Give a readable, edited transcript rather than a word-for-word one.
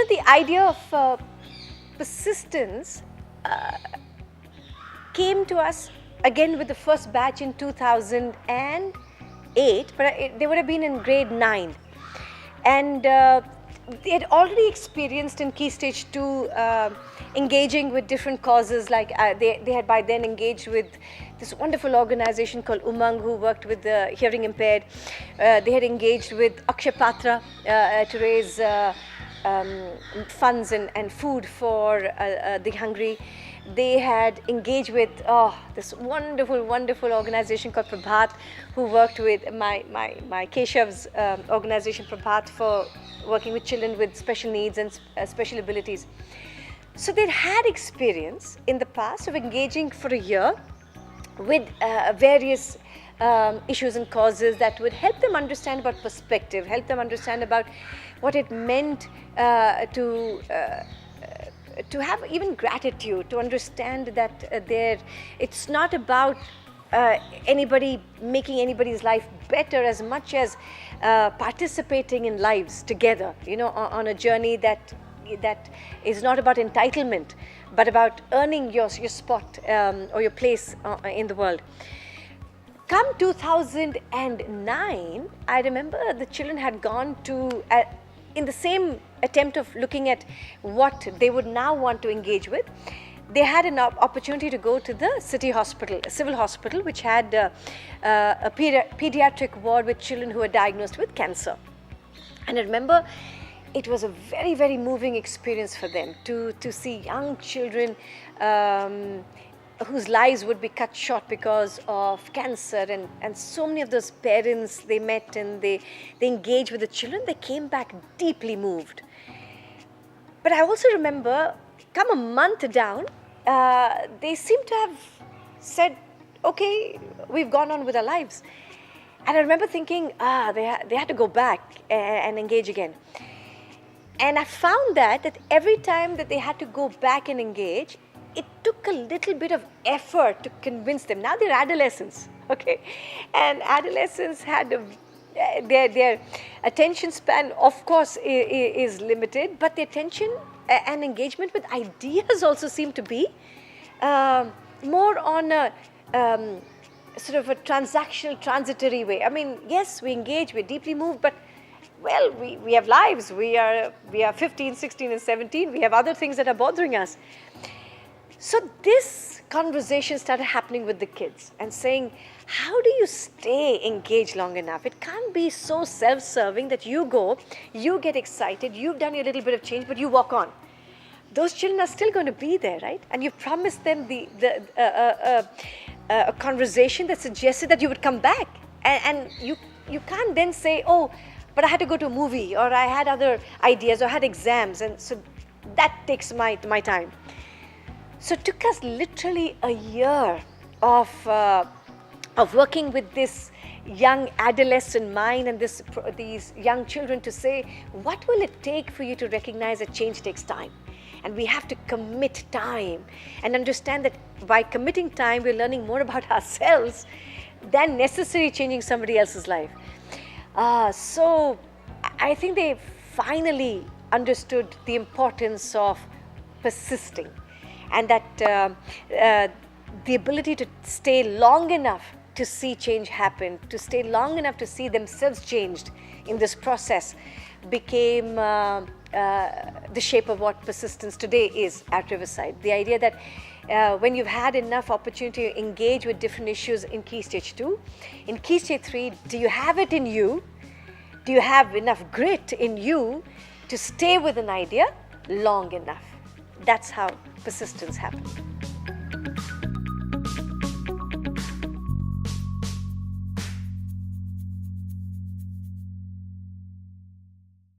the idea of persistence came to us again with the first batch in 2008, but they would have been in grade 9. And they had already experienced in Key Stage 2 engaging with different causes, like they had by then engaged with this wonderful organization called Umang, who worked with the hearing impaired. They had engaged with Akshay Patra to raise funds and food for the hungry. They had engaged with this wonderful organization called Prabhat, who worked with my Keshav's organization Prabhat for working with children with special needs and special abilities. So they'd had experience in the past of engaging for a year with various issues and causes that would help them understand about perspective, help them understand about what it meant to have even gratitude, to understand that it's not about anybody making anybody's life better as much as participating in lives together, on a journey that is not about entitlement, but about earning your spot or your place in the world. Come 2009, I remember the children had gone to, in the same attempt of looking at what they would now want to engage with, they had an opportunity to go to the city hospital, a civil hospital, which had a pediatric ward with children who were diagnosed with cancer. And I remember it was a very moving experience for them to see young children whose lives would be cut short because of cancer, and so many of those parents they met and they engaged with the children. They came back deeply moved. But I also remember, come a month down, they seem to have said, okay, we've gone on with our lives. And I remember thinking, they had to go back and engage again. And I found that every time that they had to go back and engage, it took a little bit of effort to convince them. Now they're adolescents, okay? And adolescents had their attention span, of course, is limited, but the attention and engagement with ideas also seem to be more on a sort of a transactional, transitory way. I mean, yes, we engage, we're deeply moved, but well, we have lives. We are 15, 16, and 17. We have other things that are bothering us. So this conversation started happening with the kids and saying, how do you stay engaged long enough? It can't be so self-serving that you go, you get excited, you've done your little bit of change, but you walk on. Those children are still going to be there, right? And you've promised them a conversation that suggested that you would come back. And you can't then say, oh, but I had to go to a movie, or I had other ideas, or I had exams, and so that takes my time. So it took us literally a year of working with this young adolescent mind and these young children to say, what will it take for you to recognize that change takes time? And we have to commit time and understand that by committing time, we're learning more about ourselves than necessarily changing somebody else's life. So I think they finally understood the importance of persisting, and that the ability to stay long enough to see change happen, to stay long enough to see themselves changed in this process became the shape of what persistence today is at Riverside. The idea that when you've had enough opportunity to engage with different issues in Key Stage 2, in Key Stage 3, do you have it in you? Do you have enough grit in you to stay with an idea long enough? That's how persistence happens.